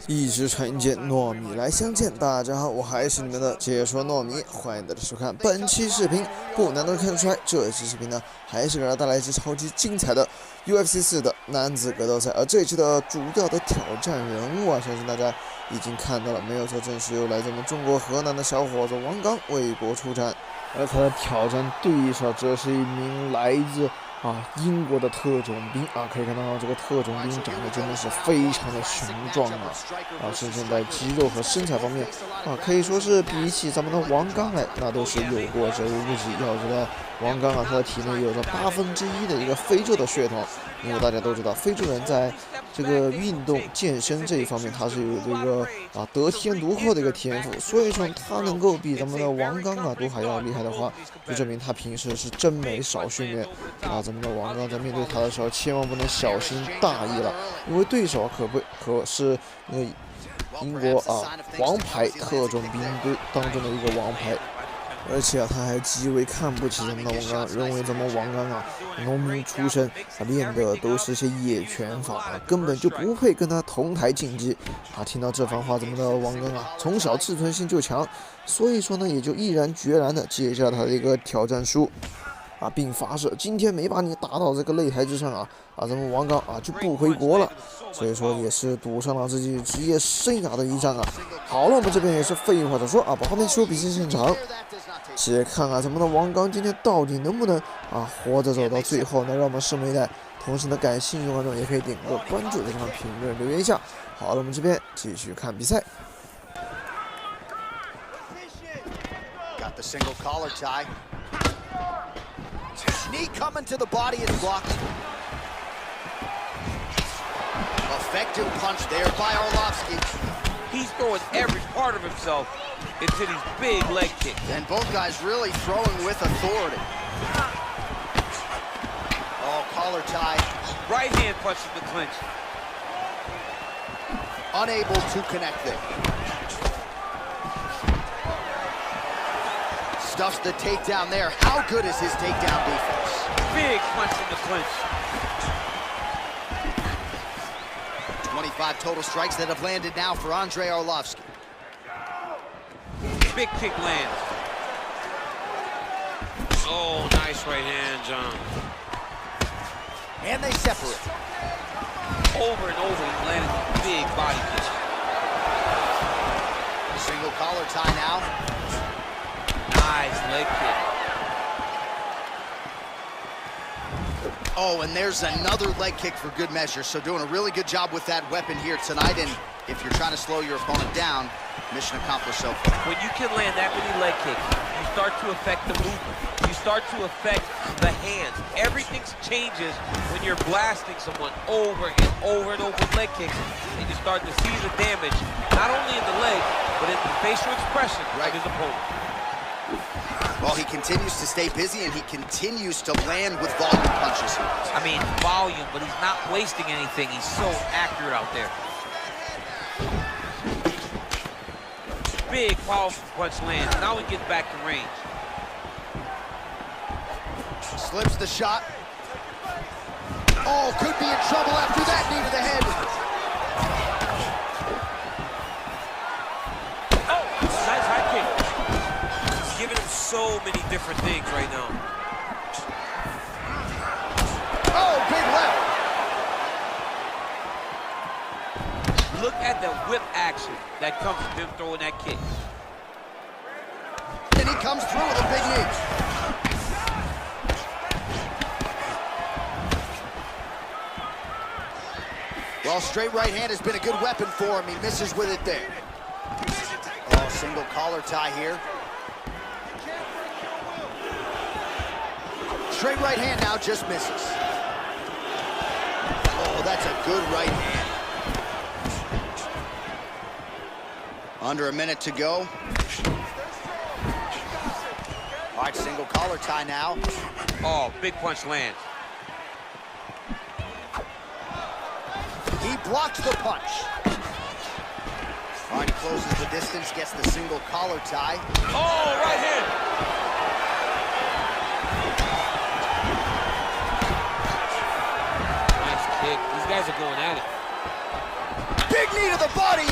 一直纯洁糯米来相见，大家好，我还是你们的解说糯米，欢迎大家收看本期视频。不难得看得出来，这期视频呢，还是给大家带来一支超级精彩的 UFC 4的男子格斗赛。而这一期的主要的挑战人物啊，相信大家已经看到了，没有错，正是由来自我们中国河南的小伙子王刚为国出战。而他的挑战对手则是一名来自英国的特种兵啊，可以看到这个特种兵长得真的是非常的雄壮甚至在肌肉和身材方面可以说是比起咱们的王刚来，那都是有过之无不及。要知道王刚他的体内有着1/8的一个非洲的血统，因为大家都知道非洲人在这个运动健身这一方面，他是有这个得天独厚的一个天赋，所以说他能够比咱们的王刚都还要厉害的话，就证明他平时是真没少训练咱们的王刚在面对他的时候，千万不能小心大意了，因为对手可是那个英国王牌特种兵队当中的一个王牌。而且他还极为看不起咱们的王刚，认为咱们王刚农民出身练的都是些野拳法根本就不配跟他同台竞技听到这番话，咱们的王刚从小自尊心就强，所以说呢，也就毅然决然的接下他的一个挑战书并发誓今天没把你打到这个擂台之上咱们王刚就不回国了。所以说也是赌上了自己职业生涯的一仗好了，我们这边也是废话少说把画面切入比赛现场，且看咱们的王刚今天到底能不能活着走到最后呢？让我们拭目以待。同时呢，感兴趣的观众也可以点个关注，在下方评论留言一下。好了，我们这边继续看比赛。Got the single collar tie. Knee coming to the body is blocked. Effective punch there by Arlovsky. He's throwing every part of himself into these big leg kicks. And both guys really throwing with authority. Oh, collar tie. Right hand punches the clinch. Unable to connect there. Stuffs the takedown there. How good is his takedown defense? Big punch in the clinch. 25 total strikes that have landed now for Andrei Arlovsky. Big kick lands. Oh, nice right hand, John. And they separate. Over and over, he landed big body kick. Single collar tie now. Nice leg kick. Oh, and there's another leg kick for good measure. So doing a really good job with that weapon here tonight. And if you're trying to slow your opponent down, mission accomplished so far. When you can land that many leg kicks, you start to affect the movement. You start to affect the hands. Everything changes when you're blasting someone over and over and over with leg kicks. And you start to see the damage, not only in the leg, but in the facial expression of his opponent. Well, he continues to stay busy, and he continues to land with volume punches here. I mean, volume, but he's not wasting anything. He's so accurate out there. Big, powerful punch lands. Now he gets back to range. Slips the shot. Oh, could be in trouble after that knee to the head. Oh, nice high kick. He's giving him so many different things right now. Oh, big left. Look at the whip action that comes from him throwing that kick. And he comes through with a big knee. Well, straight right hand has been a good weapon for him. He misses with it there. Oh, single collar tie here. Straight right hand now just misses. Oh, that's a good right hand. Under a minute to go. All right, single collar tie now. Oh, big punch lands. He blocks the punch. All right, he closes the distance, gets the single collar tie. Oh, right hand. Nice kick. These guys are going at it. Big knee to the body.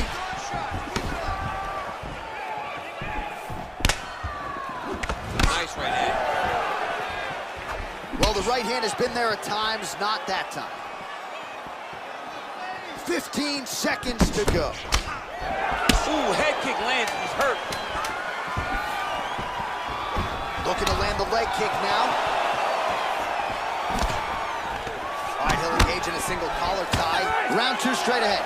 right hand has been there at times, not that time. 15 seconds to go. Ooh, head kick lands, he's hurt. Looking to land the leg kick now. All right, he'll engage in a single collar tie. Round 2 straight ahead.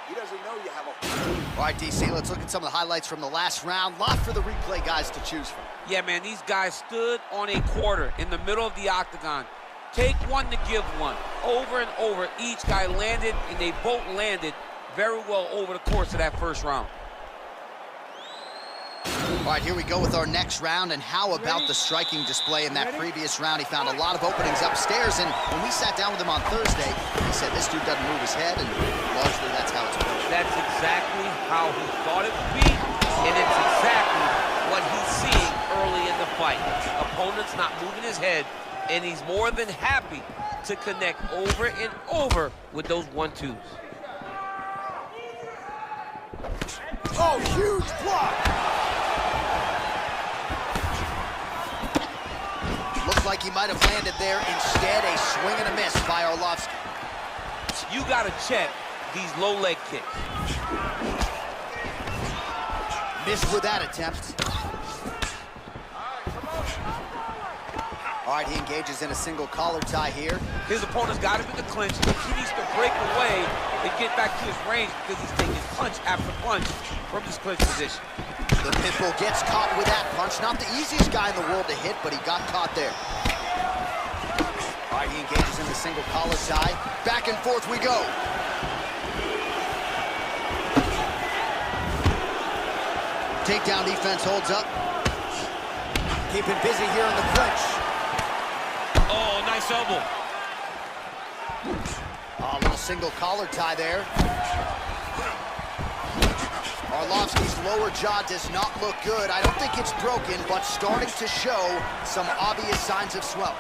He doesn't know you have a... All right, DC, let's look at some of the highlights from the last round. Lot for the replay guys to choose from. Yeah, man, these guys stood on a quarter in the middle of the octagon. Take one to give one. Over and over, each guy landed, and they both landed very well over the course of that first round. All right, here we go with our next round, and how about the striking display in that previous round? He found a lot of openings upstairs, and when we sat down with him on Thursday, he said this dude doesn't move his head, and largely that's how it's working. That's exactly how he thought it would be, and it's exactly what he's seeing early in the fight. Opponent's not moving his head, and he's more than happy to connect over and over with those 1-2s. Oh, huge block! Looks like he might have landed there. Instead, a swing and a miss by Arlovsky. You gotta check these low leg kicks. Missed with that attempt. All right, he engages in a single collar tie here. His opponent's got him in the clinch. He needs to break away and get back to his range because he's taking punch after punch from this clinch position. The Pitbull gets caught with that punch. Not the easiest guy in the world to hit, but he got caught there. All right, he engages in the single collar tie. Back and forth we go. Takedown defense holds up. Keeping busy here in the clinch. Oh, nice elbow. A little single collar tie there. Arlovsky's lower jaw does not look good. I don't think it's broken, but starting to show some obvious signs of swelling.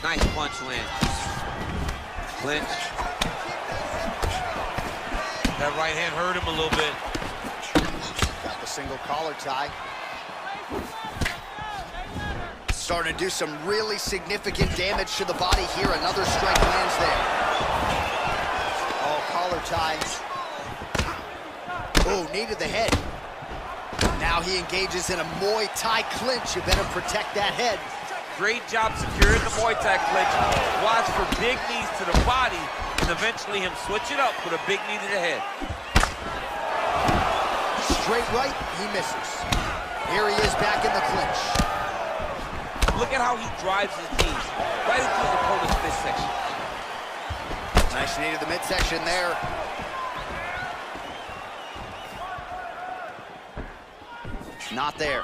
Nice punch land. Clinch. That right hand hurt him a little bit. Got the single collar tie. Starting to do some really significant damage to the body here. Another strike lands there. Oh, collar tie. Oh, knee to the head. Now he engages in a Muay Thai clinch. You better protect that head. Great job securing the Muay Thai clinch. Watch for big knees to the body, and eventually him switch it up with a big knee to the head. Straight right, he misses. Here he is back in the clinch. Look at how he drives his knees right into his opponent's midsection. Nice knee to the midsection there. Not there.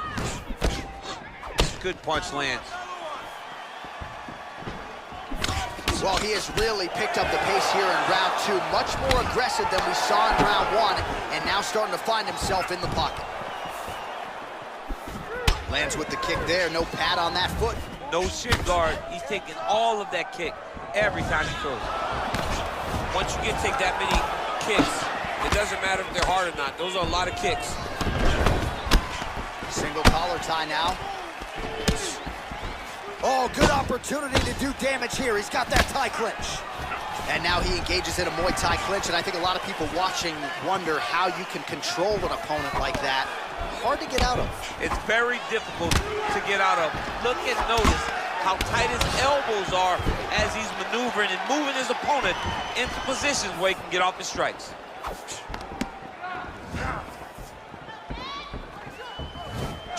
Good punch lands. Well, he has really picked up the pace here in round 2. Much more aggressive than we saw in round 1, and now starting to find himself in the pocket. Lands with the kick there, no pad on that foot. No shin guard. He's taking all of that kick every time he throws. Once you take that many kicks, it doesn't matter if they're hard or not. Those are a lot of kicks. Single collar tie now. Oh, good opportunity to do damage here. He's got that Thai clinch. And now he engages in a Muay Thai clinch, and I think a lot of people watching wonder how you can control an opponent like that. Hard to get out of. It's very difficult to get out of. Look and notice how tight his elbows are as he's maneuvering and moving his opponent into positions where he can get off his strikes.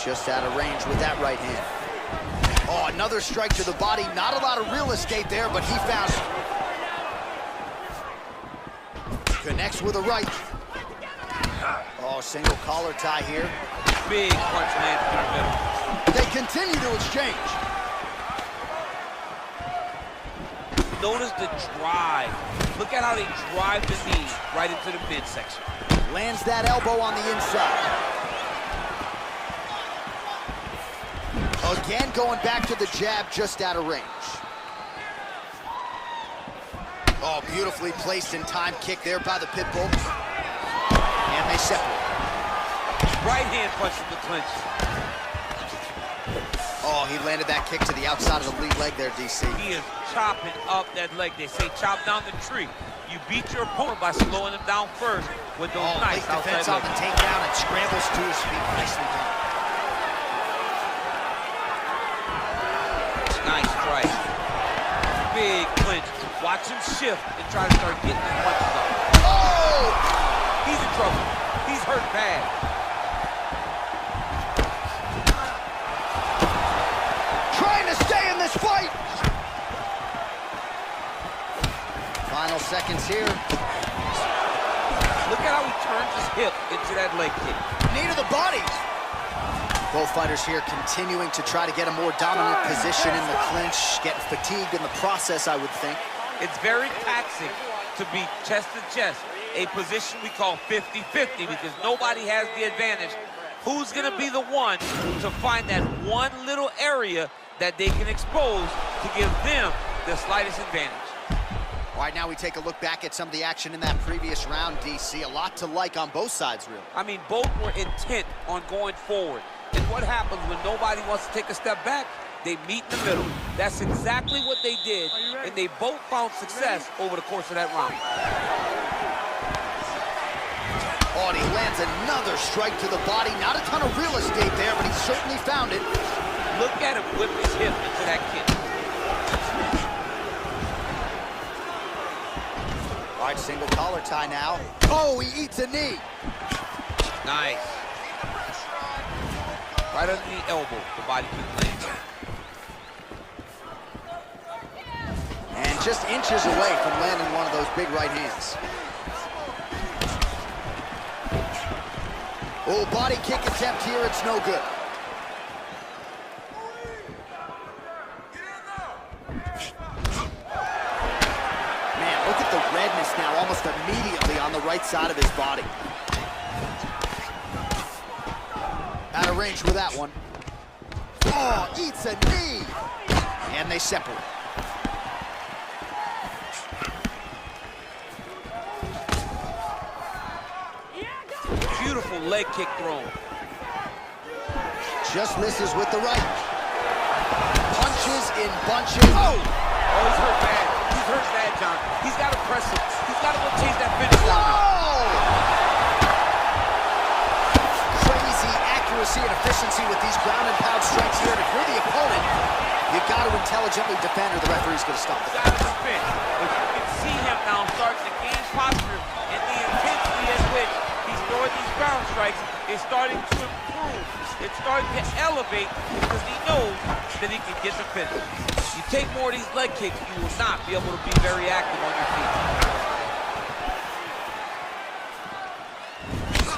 Just out of range with that right hand. Oh, another strike to the body. Not a lot of real estate there, but he found it. Connects with a right. Oh, single collar tie here. Big punch lands in the middle. They continue to exchange. Notice the drive. Look at how they drive the knee right into the midsection. Lands that elbow on the inside. Again, going back to the jab, just out of range. Oh, beautifully placed in time kick there by the pit bull. And they separate. Right hand punch from the clinch. Oh, he landed that kick to the outside of the lead leg there, DC. He is chopping up that leg. They say chop down the tree. You beat your opponent by slowing him down first with those nice outside defense on the takedown and scrambles to his feet. Nicely done. Nice strike. Big clinch. Watch him shift and try to start getting the punches up. Oh! He's in trouble. He's hurt bad. Trying to stay in this fight. Final seconds here. Look at how he turns his hip into that leg kick. Knee to the body. Both fighters here continuing to try to get a more dominant position in the clinch, getting fatigued in the process, I would think. It's very taxing to be chest to chest, a position we call 50-50 because nobody has the advantage. Who's going to be the one to find that one little area that they can expose to give them the slightest advantage? All right, now we take a look back at some of the action in that previous round, DC. A lot to like on both sides, really. I mean, both were intent on going forward. And what happens when nobody wants to take a step back? They meet in the middle. That's exactly what they did, and they both found success over the course of that round. Oh, and he lands another strike to the body. Not a ton of real estate there, but he certainly found it. Look at him whip his hip into that kick. All right, single collar tie now. Oh, he eats a knee. Nice. Right under the elbow, the body kick lands. And just inches away from landing one of those big right hands. Oh, body kick attempt here, it's no good. Man, look at the redness now, almost immediately on the right side of his body. Out of range with that one. Oh, eats a knee. And they separate. Beautiful leg kick thrown. Just misses with the right. Punches in bunches. Oh, he's hurt bad. He's hurt bad, John. He's got to press it. He's got to go chase that finish down now. Crazy accuracy and efficiency with these ground and pound strikes here. And if you're the opponent, you've got to intelligently defend or the referee's going to stop it. Got to defend. But you can see him now starting to gain posture, and the intensity at which he's throwing these ground strikes is starting to improve. It's starting to elevate because he knows that he can get the finish. You take more of these leg kicks, you will not be able to be very active on your feet.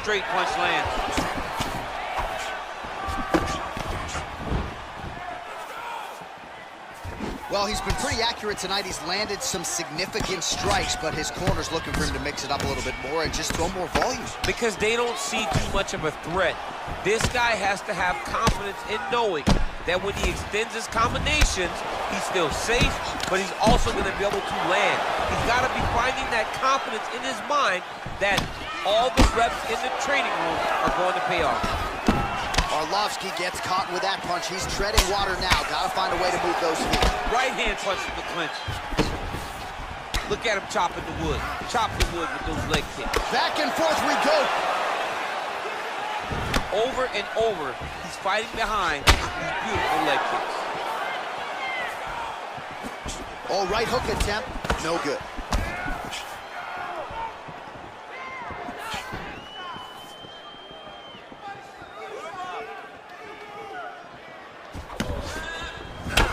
Straight punch lands. Well, he's been pretty accurate tonight. He's landed some significant strikes, but his corner's looking for him to mix it up a little bit more and just throw more volume. Because they don't see too much of a threat. This guy has to have confidence in knowing that when he extends his combinations, he's still safe, but he's also going to be able to land. He's got to be finding that confidence in his mind that all the reps in the training room are going to pay off. Arlovsky gets caught with that punch. He's treading water now. Got to find a way to move those feet. Right hand punch from the clinch. Look at him chopping the wood. Chop the wood with those leg kicks. Back and forth we go. Over and over, he's fighting behind these beautiful leg kicks. Oh, right hook attempt, no good.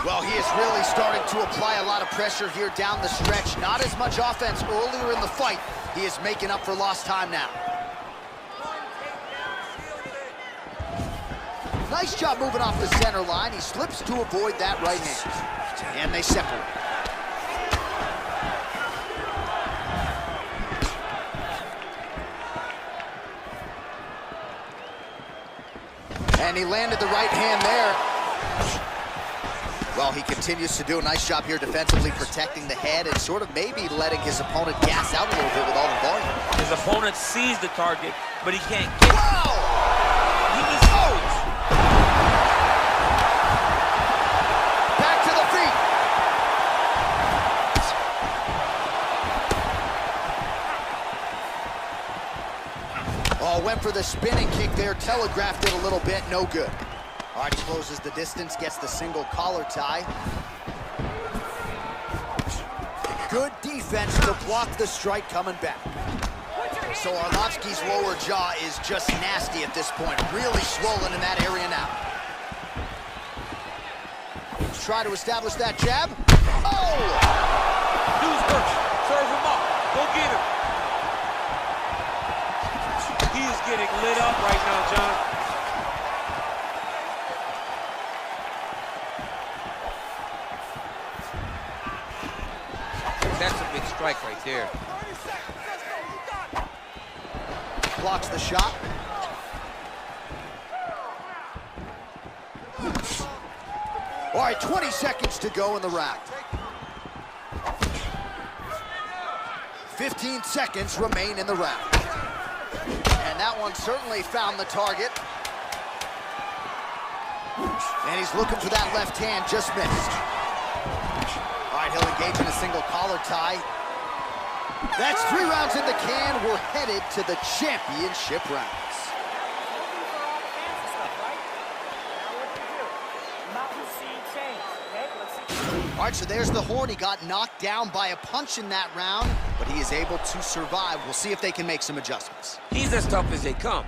Well, he is really starting to apply a lot of pressure here down the stretch. Not as much offense earlier in the fight. He is making up for lost time now. Nice job moving off the center line. He slips to avoid that right hand. And they separate. And he landed the right hand there. Well, he continues to do a nice job here defensively, protecting the head and sort of maybe letting his opponent gas out a little bit with all the volume. His opponent sees the target, but he can't get it. Wow! He misses. Back to the feet. Oh, went for the spinning kick there, telegraphed it a little bit, no good. All right, closes the distance, gets the single collar tie. Good defense to block the strike coming back. So Arlovsky's lower jaw is just nasty at this point, really swollen in that area now. Try to establish that jab. Oh! Dude's working. Serve him up. Go get him. He is getting lit up right now, John. That's a big strike right there. Blocks the shot. All right, 20 seconds to go in the round. 15 seconds remain in the round. And that one certainly found the target. And he's looking for that left hand, just missed. All right, he'll engage in a single collar tie. That's 3 rounds in the can. We're headed to the championship rounds. All right, so there's the horn. He got knocked down by a punch in that round, but he is able to survive. We'll see if they can make some adjustments. He's as tough as they come.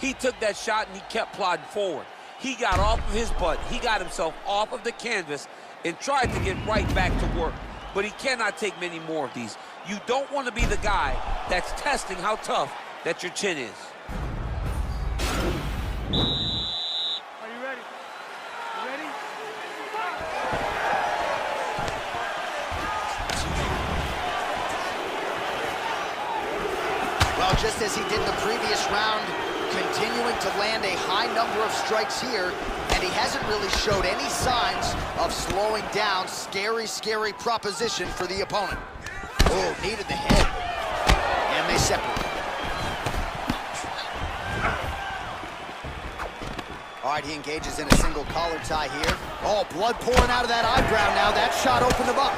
He took that shot and he kept plodding forward. He got off of his butt. He got himself off of the canvas and tried to get right back to work. But he cannot take many more of these. You don't want to be the guy that's testing how tough that your chin is. Are you ready? You ready? Well, just as he did in the previous round, continuing to land a high number of strikes here, and he hasn't really showed any signs of slowing down. Scary, scary proposition for the opponent. Oh, knee to the head. And they separate. All right, he engages in a single collar tie here. Oh, blood pouring out of that eyebrow now. That shot opened him up.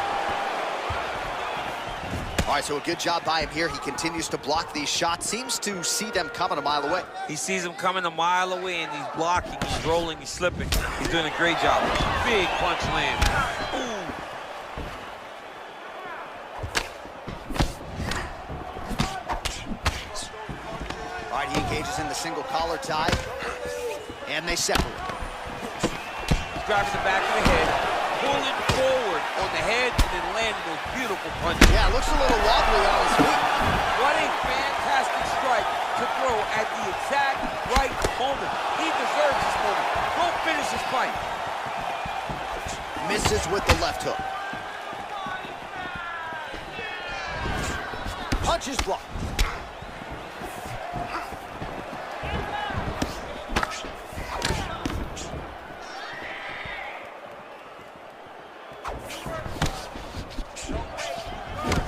All right, so a good job by him here. He continues to block these shots. Seems to see them coming a mile away. He sees them coming a mile away, and he's blocking, he's rolling, he's slipping. He's doing a great job. Big punch land. Ooh. All right, he engages in the single collar tie, and they separate. He's driving the back of the head, pulling forward on the head, and then landing those beautiful punches. Yeah, looks a little wobbly on his feet. What a fantastic strike to throw at the exact right moment. He deserves this moment. Go finish his fight. Misses with the left hook. Punches blocked.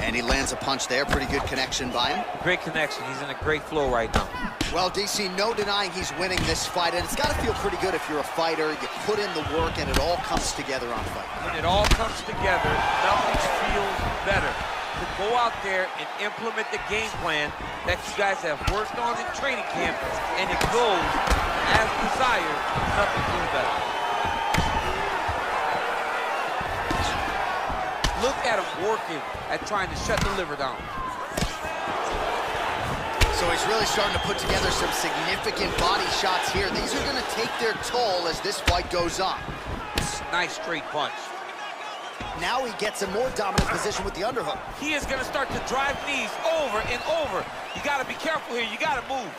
And he lands a punch there. Pretty good connection by him. Great connection. He's in a great flow right now. Well, DC, no denying he's winning this fight, and it's got to feel pretty good if you're a fighter. You put in the work, and it all comes together on fight. When it all comes together, nothing feels better. To go out there and implement the game plan that you guys have worked on in training camp, and it goes as desired, nothing feels better. Look at him working at trying to shut the liver down. So he's really starting to put together some significant body shots here. These are going to take their toll as this fight goes on. Nice straight punch. Now he gets a more dominant position with the underhook. He is going to start to drive knees over and over. You got to be careful here. You got to move.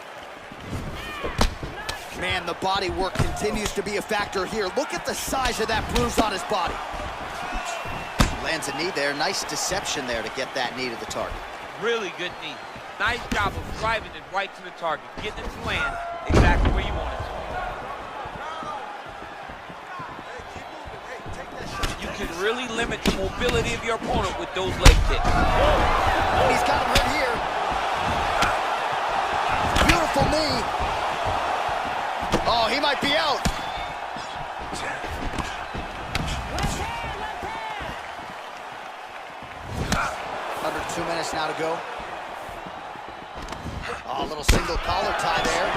Man, the body work continues to be a factor here. Look at the size of that bruise on his body. Lands a knee there. Nice deception there to get that knee to the target. Really good knee. Nice job of driving it right to the target, getting it to land exactly where you want it to. really limit the mobility of your opponent with those leg kicks. He's got him right here. Beautiful knee. Oh, he might be out. Under 2 minutes now to go. Oh, a little single collar tie there.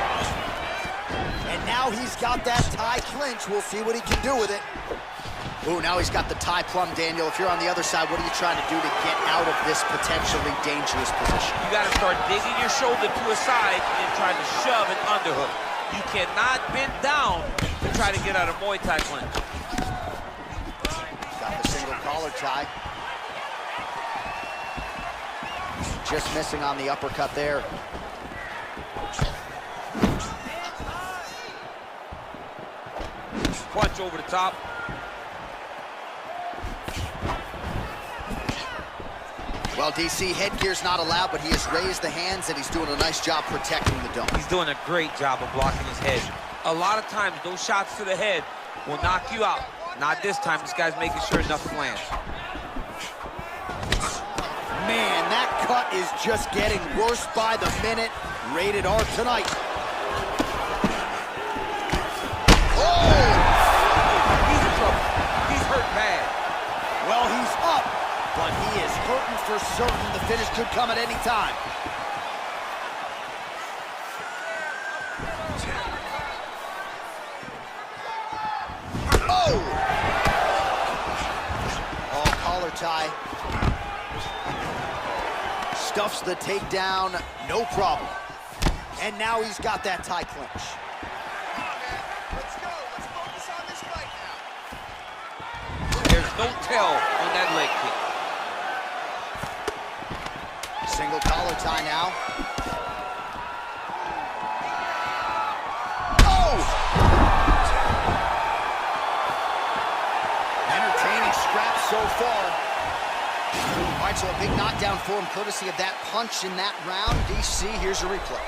And now he's got that tie clinch. We'll see what he can do with it. Ooh, now he's got the tie plum, Daniel. If you're on the other side, what are you trying to do to get out of this potentially dangerous position? You got to start digging your shoulder to a side and trying to shove an underhook. You cannot bend down to try to get out of Muay Thai clinch. Got the single collar tie. Just missing on the uppercut there. Punch over the top. Well, DC, headgear's not allowed, but he has raised the hands, and he's doing a nice job protecting the dome. He's doing a great job of blocking his head. A lot of times, those shots to the head will knock you out. Not this time. This guy's making sure nothing lands. Man, that cut is just getting worse by the minute. Rated R tonight. Oh! He's in trouble. He's hurt bad. Well, he's up, but he is hurting for certain. The finish could come at any time. Oh! Oh, collar tie. Stuffs the takedown, no problem. And now he's got that tie clinch. Let's go. Let's focus on this fight now. There's no tell on that leg kick. Single collar tie now. Oh! Entertaining scrap so far. All right, so a big knockdown for him, courtesy of that punch in that round. DC, here's a replay.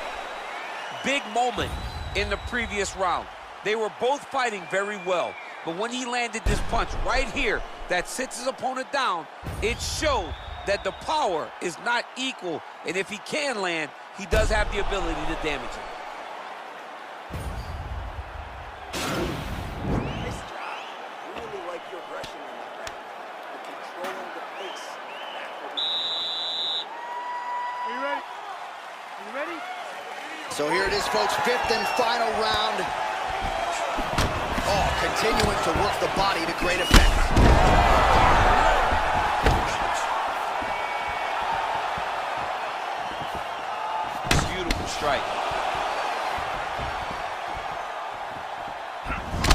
Big moment in the previous round. They were both fighting very well, but when he landed this punch right here that sits his opponent down, it showed that the power is not equal, and if he can land, he does have the ability to damage him. Nice job. Really like your aggression in that round. You're controlling the pace. Are you ready? Are you ready? So here it is, folks, fifth and final round. Oh, continuing to work the body to great effect. Beautiful strike.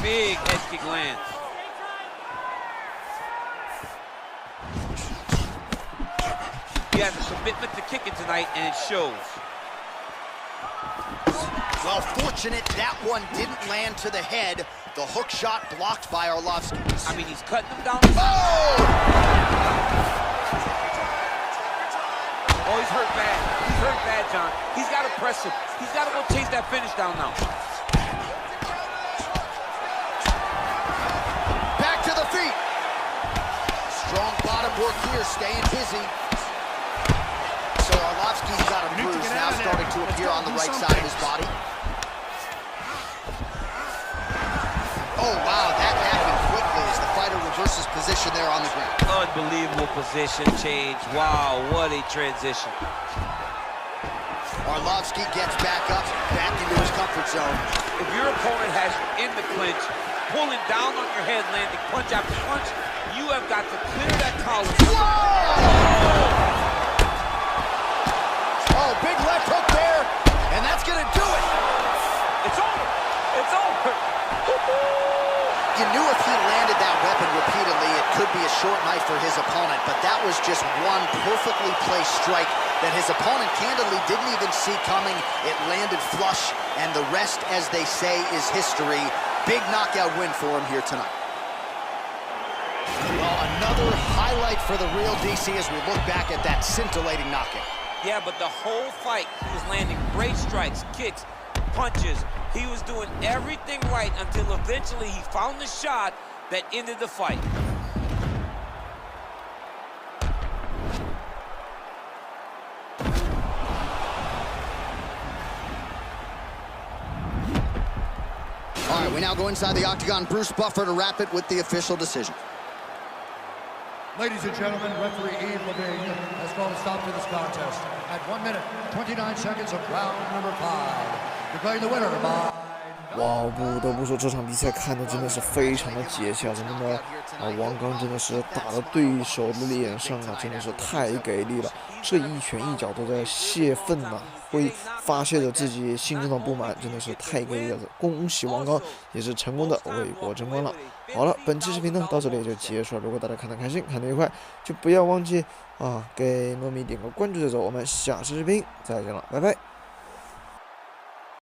Big head kick lands. He has a commitment to kicking tonight, and it shows. Well, fortunate that one didn't land to the head. The hook shot blocked by Arlovsky. I mean, he's cutting him down. Oh! Oh, he's hurt bad. He's hurt bad, John. He's got to press him. He's got to go chase that finish down now. Back to the feet. Strong bottom work here, staying busy. So Arlovsky's got a bruise now starting to appear on the right side of his body. Oh, wow, that happened quickly as the fighter reverses position there on the ground. Unbelievable position change. Wow, what a transition. Arlovsky gets back up, back into his comfort zone. If your opponent has you in the clinch, pulling down on your head, landing punch after punch, you have got to clear that collar. Oh, big left hook there, and that's gonna do it. It's over. It's over. You knew if he landed that weapon repeatedly, it could be a short knife for his opponent, but that was just one perfectly placed strike that his opponent candidly didn't even see coming. It landed flush, and the rest, as they say, is history. Big knockout win for him here tonight. Well, another highlight for the real DC as we look back at that scintillating knockout. Yeah, but the whole fight, he was landing great strikes, kicks, punches. He was doing everything right until eventually he found the shot that ended the fight. All right, we now go inside the octagon. Bruce Buffer to wrap it with the official decision. Ladies and gentlemen, referee Yves Levine has called a stop to this contest at 1 minute, 29 seconds of round number 5. Declaring the winner by... 哇，不得不说这场比赛看的真的是非常的解气啊！真的王刚真的是打到对手的脸上啊，真的是太给力了。这一拳一脚都在泄愤呐，会发泄着自己心中的不满，真的是太给力了！恭喜王刚，也是成功的为国争光了。好了，本期视频呢到这里就结束了。如果大家看得开心，看得愉快，就不要忘记给糯米点个关注再走。我们下期视频再见了，拜拜。